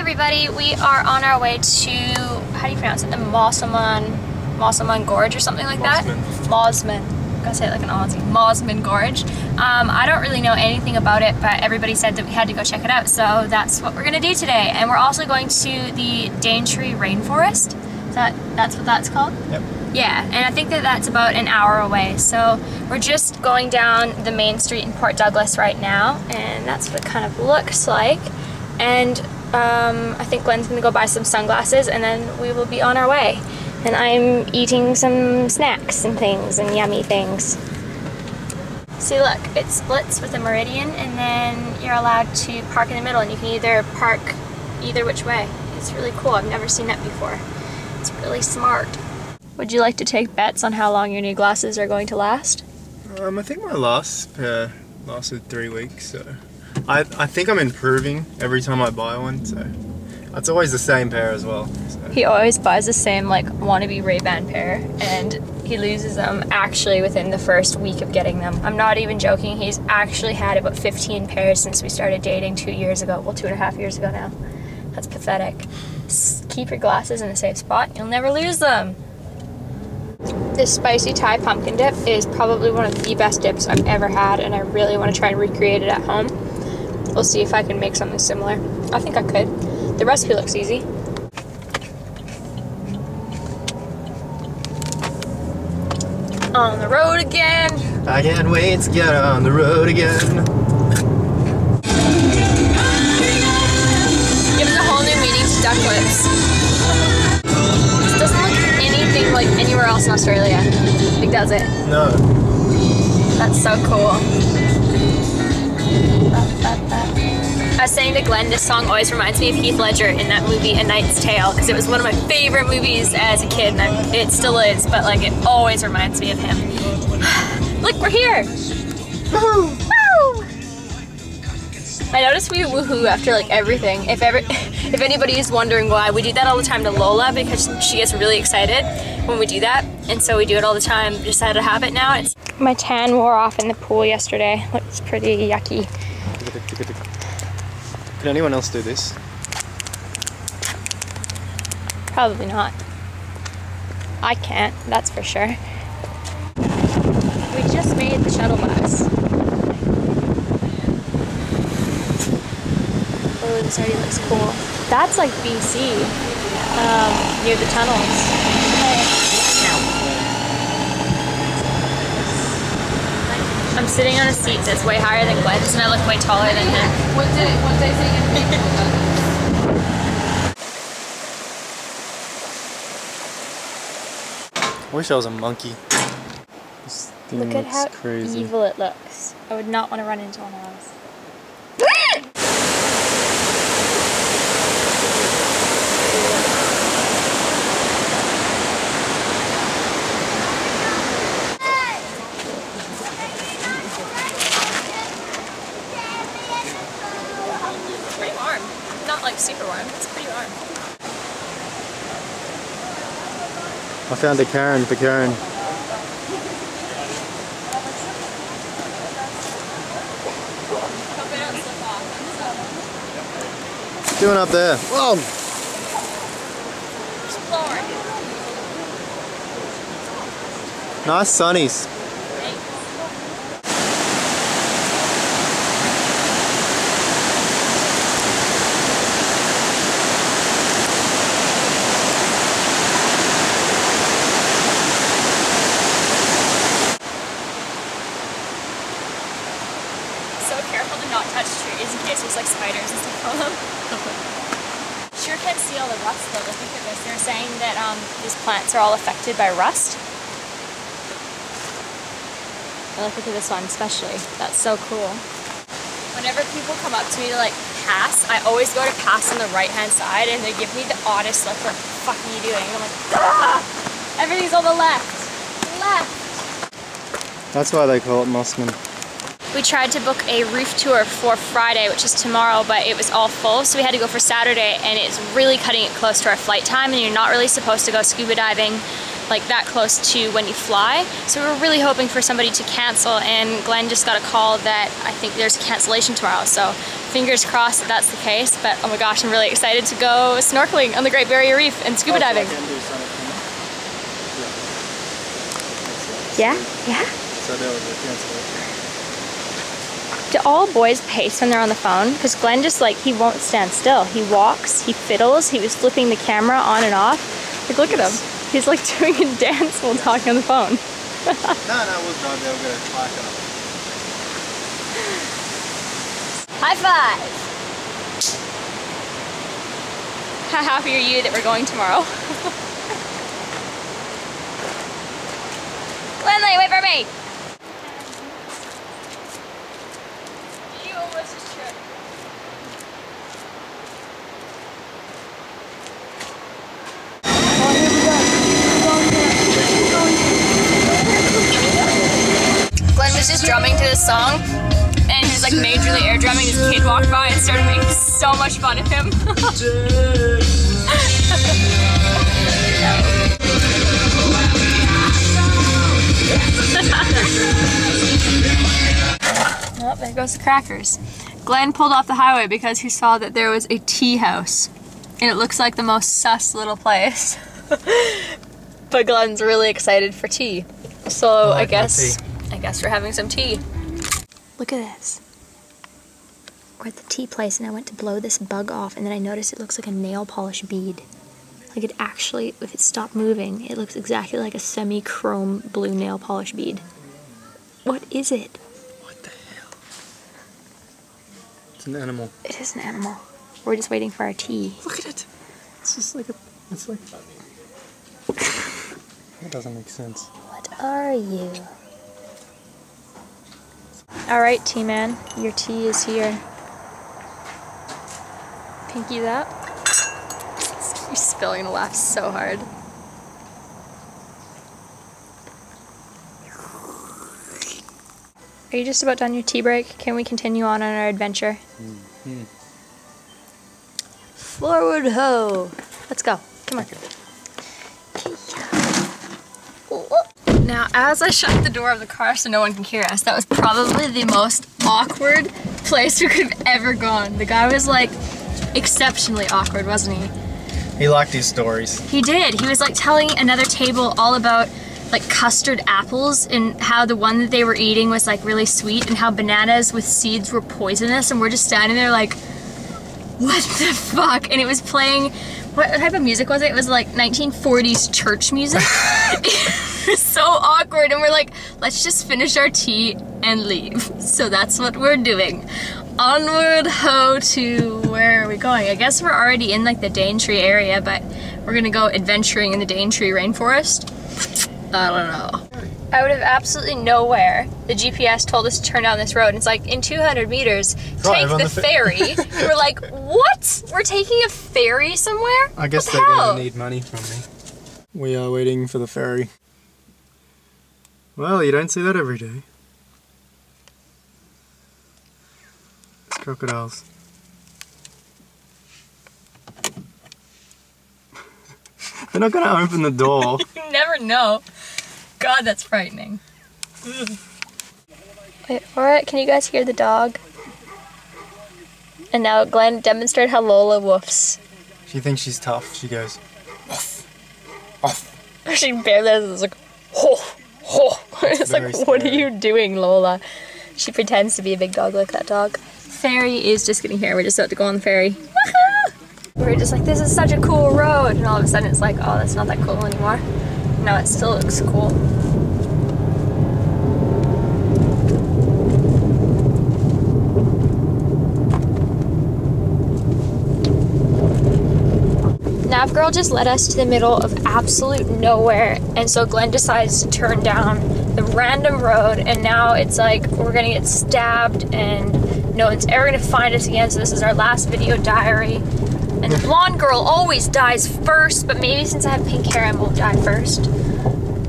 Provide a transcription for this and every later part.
everybody, we are on our way to, how do you pronounce it, the Mossman Gorge or something like that? Mossman. I'm gonna say it like an Aussie. Mossman Gorge. I don't really know anything about it, but everybody said that we had to go check it out, so that's what we're gonna do today. And we're also going to the Daintree Rainforest. That's what that's called? Yep. Yeah, and I think that that's about an hour away. So we're just going down the main street in Port Douglas right now, and that's what it kind of looks like. And I think Glen's gonna go buy some sunglasses, and then we will be on our way. And I'm eating some snacks and things and yummy things. See, look, it splits with a meridian, and then you're allowed to park in the middle, and you can either park either which way. It's really cool. I've never seen that before. It's really smart. Would you like to take bets on how long your new glasses are going to last? I think my last pair lasted 3 weeks, so I think I'm improving every time I buy one, so it's always the same pair as well. So. He always buys the same like wannabe Ray-Ban pair, and he loses them actually within the first week of getting them. I'm not even joking, he's actually had about 15 pairs since we started dating 2 years ago. Well, 2.5 years ago now. That's pathetic. Just keep your glasses in a safe spot, you'll never lose them. This spicy Thai pumpkin dip is probably one of the best dips I've ever had, and I really want to try and recreate it at home. We'll see if I can make something similar. I think I could. The recipe looks easy. On the road again. I can't wait to get on the road again. Gives a whole new meaning to duck lips. This doesn't look anything like anywhere else in Australia. Like, does it? No. That's so cool. I was saying to Glen, this song always reminds me of Heath Ledger in that movie A Knight's Tale, because it was one of my favorite movies as a kid, and it still is, but like it always reminds me of him. Look, we're here! Woohoo! Woo! I noticed we woohoo after like everything. If anybody is wondering why, we do that all the time to Lola because she gets really excited when we do that, and so we do it all the time just out of habit now. My tan wore off in the pool yesterday. Looks pretty yucky. Can anyone else do this? Probably not. I can't, that's for sure. We just made the shuttle bus. Oh, this already looks cool. That's like BC, near the tunnels. I'm sitting on a seat that's way higher than Glen's, and I look way taller than him. What day I wish I was a monkey. This thing Look at how crazy. evil it looks. I would not want to run into one of those. Pretty warm. Not like super warm, it's pretty warm. I found a Karen for Karen. What's doing up there? Whoa! Nice sunnies. Careful to not touch trees in case there's like spiders and stuff on them. Sure can't see all the rust though. Look at this. They're saying that these plants are all affected by rust. And look at this one especially. That's so cool. Whenever people come up to me to like pass, I always go to pass on the right hand side, and they give me the oddest look. What the fuck are you doing? And I'm like, ah! Everything's on the left. Left. That's why they call it Mossman. We tried to book a roof tour for Friday, which is tomorrow, but it was all full, so we had to go for Saturday, and it's really cutting it close to our flight time, and you're not really supposed to go scuba diving like that close to when you fly. So we were really hoping for somebody to cancel, and Glen just got a call that I think there's a cancellation tomorrow, so Fingers crossed that that's the case, but oh my gosh, I'm really excited to go snorkeling on the Great Barrier Reef and scuba diving. Yeah? Yeah? So there was a cancellation. Do all boys pace when they're on the phone? Because Glen just like, he won't stand still. He walks, he fiddles, he was flipping the camera on and off. Like, look at him. He's like doing a dance while talking on the phone. No, we'll drive there, we'll go park up. High five! How happy are you that we're going tomorrow? Glen, wait for me! She almost just tripped. Glen was just drumming to this song, and he was like majorly air drumming. This kid walked by and started making so much fun of him. Oh, there goes the crackers. Glen pulled off the highway because he saw that there was a tea house, and it looks like the most sus little place. But Glen's really excited for tea, so I guess we're having some tea. Look at this. We're at the tea place, and I went to blow this bug off, and then I noticed it looks like a nail polish bead. Like it actually, if it stopped moving, it looks exactly like a semi-chrome blue nail polish bead. What is it? What the hell? It's an animal. It is an animal. We're just waiting for our tea. Look at it. It's just like a, it's like... That doesn't make sense. What are you? Alright, tea man, your tea is here. Pinky that. You're spilling to laugh so hard. Are you just about done your tea break? Can we continue on our adventure? Mm-hmm. Forward ho! Let's go. Come on. Now, as I shut the door of the car so no one can hear us, that was probably the most awkward place we could have ever gone. The guy was like exceptionally awkward, wasn't he? He liked his stories. He did. He was like telling another table all about like custard apples and how the one that they were eating was like really sweet and how bananas with seeds were poisonous, and we're just standing there like, what the fuck? And it was playing, what type of music was it? It was like 1940s church music. It was so awkward, and we're like, let's just finish our tea and leave. So that's what we're doing. Onward ho to, where are we going? I guess we're already in like the Daintree area, but we're gonna go adventuring in the Daintree Rainforest. I don't know. Out of absolutely nowhere, the GPS told us to turn down this road, and it's like, in 200 meters, take the ferry. We're like, what? We're taking a ferry somewhere? I guess they're gonna need money from me. We are waiting for the ferry. Well, you don't see that every day. Crocodiles. They're not gonna open the door. You never know. God, that's frightening. Wait for it. Can you guys hear the dog? And now Glen demonstrated how Lola woofs. She thinks she's tough. She goes, woof, woof. She barely does. It's like, ho, ho. It's like, what are you doing, Lola? She pretends to be a big dog like that dog. Ferry is just getting here. We're just about to go on the ferry. We're just like, this is such a cool road. And all of a sudden it's like, oh, that's not that cool anymore. No, it still looks cool. Navgirl just led us to the middle of absolute nowhere, and so Glen decides to turn down the random road, and now it's like we're gonna get stabbed and no one's ever gonna find us again, so this is our last video diary. And the blonde girl always dies first, but maybe since I have pink hair I won't die first.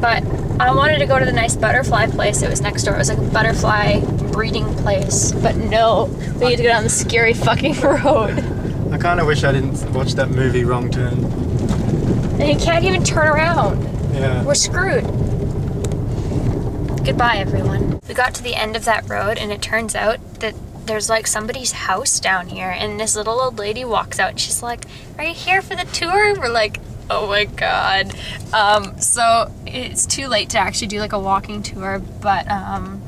But I wanted to go to the nice butterfly place that was next door. It was like a butterfly breeding place, but no, we need to go down the scary fucking road. I kind of wish I didn't watch that movie Wrong Turn. And you can't even turn around. Yeah. We're screwed. Goodbye, everyone. We got to the end of that road, and it turns out that there's like somebody's house down here, and this little old lady walks out and she's like, "Are you here for the tour?" We're like, oh my god. So it's too late to actually do like a walking tour, but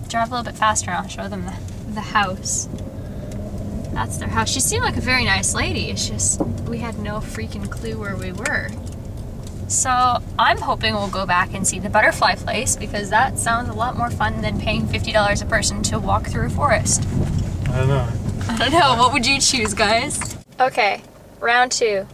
drive a little bit faster and I'll show them the house. That's their house. She seemed like a very nice lady. It's just we had no freaking clue where we were. So I'm hoping we'll go back and see the butterfly place, because that sounds a lot more fun than paying $50 a person to walk through a forest. I don't know. I don't know. What would you choose, guys? Okay, round 2.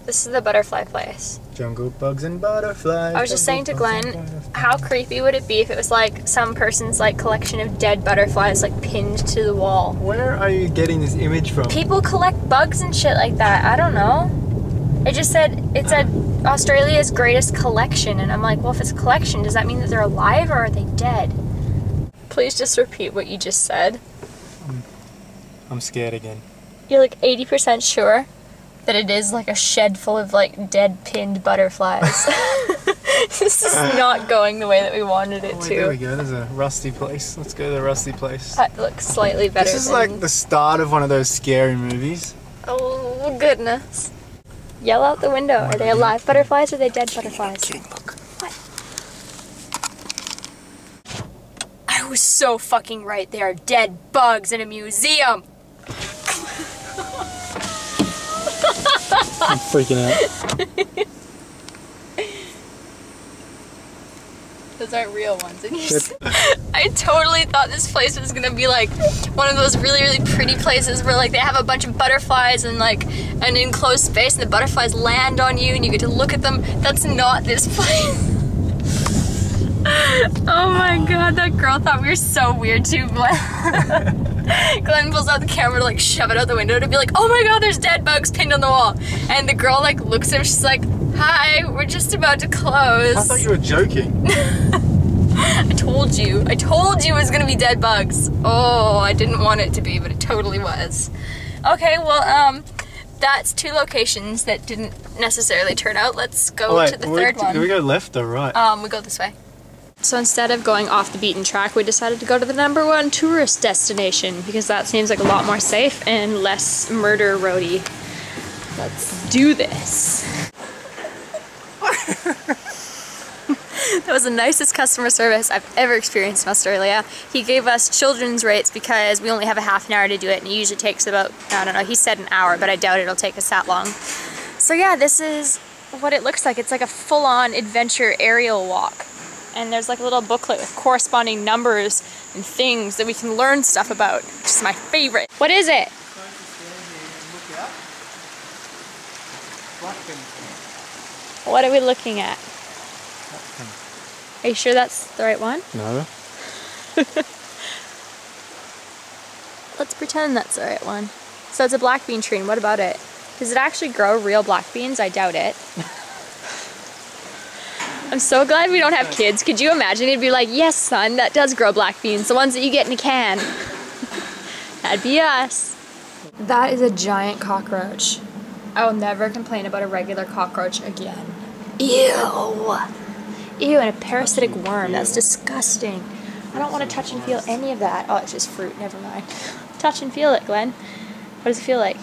This is the butterfly place. Jungle bugs and butterflies. I was just saying to Glen, how creepy would it be if it was like some person's like collection of dead butterflies like pinned to the wall? Where are you getting this image from? People collect bugs and shit like that. I don't know. It said Australia's greatest collection, and I'm like, well, if it's a collection, does that mean that they're alive or are they dead? Please just repeat what you just said. I'm scared again. You're like 80% sure that it is like a shed full of like dead pinned butterflies. This is not going the way that we wanted it to. There we go, there's a rusty place. Let's go to the rusty place. That looks slightly better. This is like the start of one of those scary movies. Oh goodness. Yell out the window. Are they alive butterflies or are they dead butterflies? What? I was so fucking right. They are dead bugs in a museum. I'm freaking out. Those aren't real ones. I totally thought this place was gonna be like one of those really, really pretty places where like they have a bunch of butterflies and like an enclosed space and the butterflies land on you and you get to look at them. That's not this place. Oh my god, that girl thought we were so weird too, Glen. Glen pulls out the camera to like shove it out the window to be like, oh my god, there's dead bugs pinned on the wall. And the girl like looks at him, she's like, hi, we're just about to close. I thought you were joking. I told you it was gonna be dead bugs. Oh, I didn't want it to be, but it totally was. Okay, well, that's 2 locations that didn't necessarily turn out. Let's go to the third one. Do we go left or right? We go this way. So instead of going off the beaten track, we decided to go to the #1 tourist destination because that seems like a lot more safe and less murder roady. Let's do this. That was the nicest customer service I've ever experienced in Australia. He gave us children's rates because we only have a half an hour to do it, and it usually takes about, I don't know, he said an hour, but I doubt it'll take us that long. So yeah, this is what it looks like. It's like a full-on adventure aerial walk. And there's like a little booklet with corresponding numbers and things that we can learn stuff about, which is my favorite. What is it? What are we looking at? Are you sure that's the right one? No. Let's pretend that's the right one. So it's a black bean tree, and what about it? Does it actually grow real black beans? I doubt it. I'm so glad we don't have kids. Could you imagine? It'd be like, yes, son, that does grow black beans. The ones that you get in a can. That'd be us. That is a giant cockroach. I will never complain about a regular cockroach again. Ew. Ew, and a parasitic worm. That's disgusting. I don't want to touch and feel any of that. Oh, it's just fruit. Never mind. Touch and feel it, Glen. What does it feel like?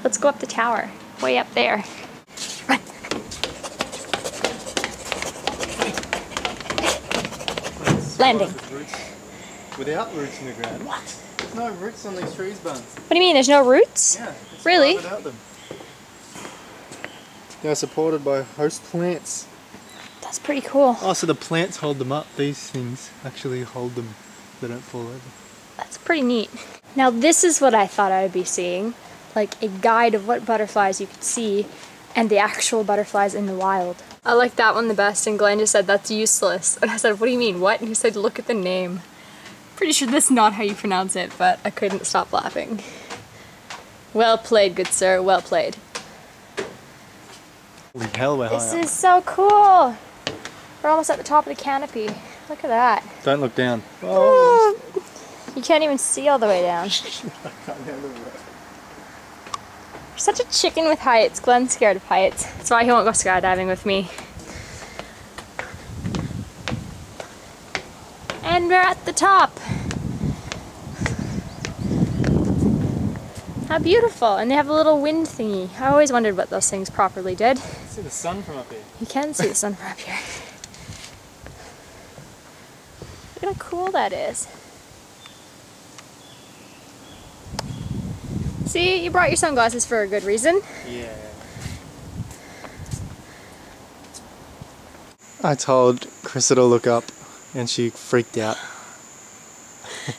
Let's go up the tower. Way up there. Run. Landing. Without roots in the ground. What? There's no roots on these trees, Buns. What do you mean? There's no roots? Yeah. Really? Without them. They are supported by host plants. That's pretty cool. Oh, so the plants hold them up. These things actually hold them. They don't fall over. That's pretty neat. Now this is what I thought I would be seeing. Like a guide of what butterflies you could see and the actual butterflies in the wild. I like that one the best, and Glen just said that's useless. And I said, what do you mean, what? And he said, look at the name. Pretty sure that's not how you pronounce it, but I couldn't stop laughing. Well played, good sir, well played. Holy hell, we're high up. This is so cool. We're almost at the top of the canopy. Look at that. Don't look down. Oh. You can't even see all the way down. You're such a chicken with heights. Glen's scared of heights. That's why he won't go skydiving with me. And we're at the top. How beautiful. And they have a little wind thingy. I always wondered what those things properly did. See the sun from up here. You can see the sun from up here. Look at how cool that is. See, you brought your sunglasses for a good reason. Yeah. I told Karissa to look up and she freaked out.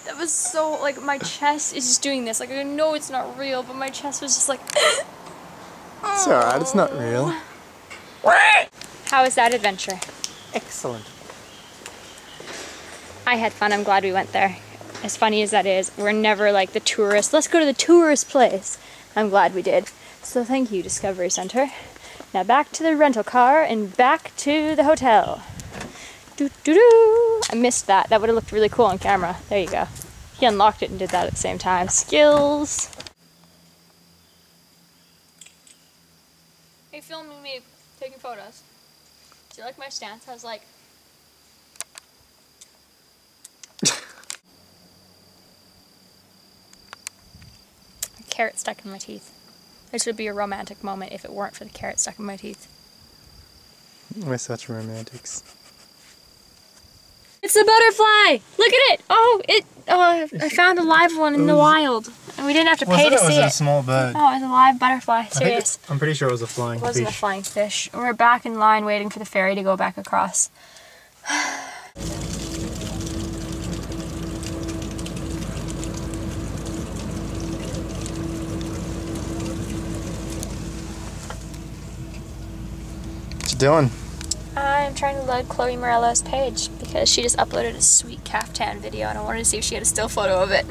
That was so, like, my chest is just doing this. Like, I know it's not real, but my chest was just like... It's alright, it's not real. How was that adventure? Excellent. I had fun. I'm glad we went there. As funny as that is, we're never like the tourist. Let's go to the tourist place. I'm glad we did. So thank you, Discovery Center. Now back to the rental car and back to the hotel. Doo-doo-doo. I missed that. That would have looked really cool on camera. There you go. He unlocked it and did that at the same time. Skills. Hey, filming me taking photos. Do you like my stance? I was like... carrot stuck in my teeth. This would be a romantic moment if it weren't for the carrot stuck in my teeth. We're such romantics. It's a butterfly! Look at it! Oh, I found a live one in the wild. And we didn't have to pay to see it. Was it a small bird? Oh, it was a live butterfly. Serious. I'm pretty sure it was a flying fish. It wasn't a flying fish. We're back in line waiting for the ferry to go back across. What you doing? I'm trying to load Chloe Morello's page because she just uploaded a sweet caftan video and I wanted to see if she had a still photo of it.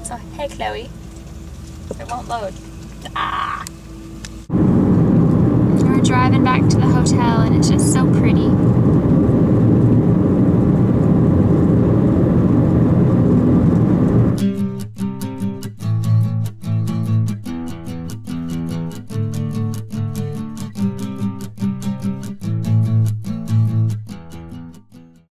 So, hey Chloe. It won't load. Ah! We're driving back to the hotel and it's just so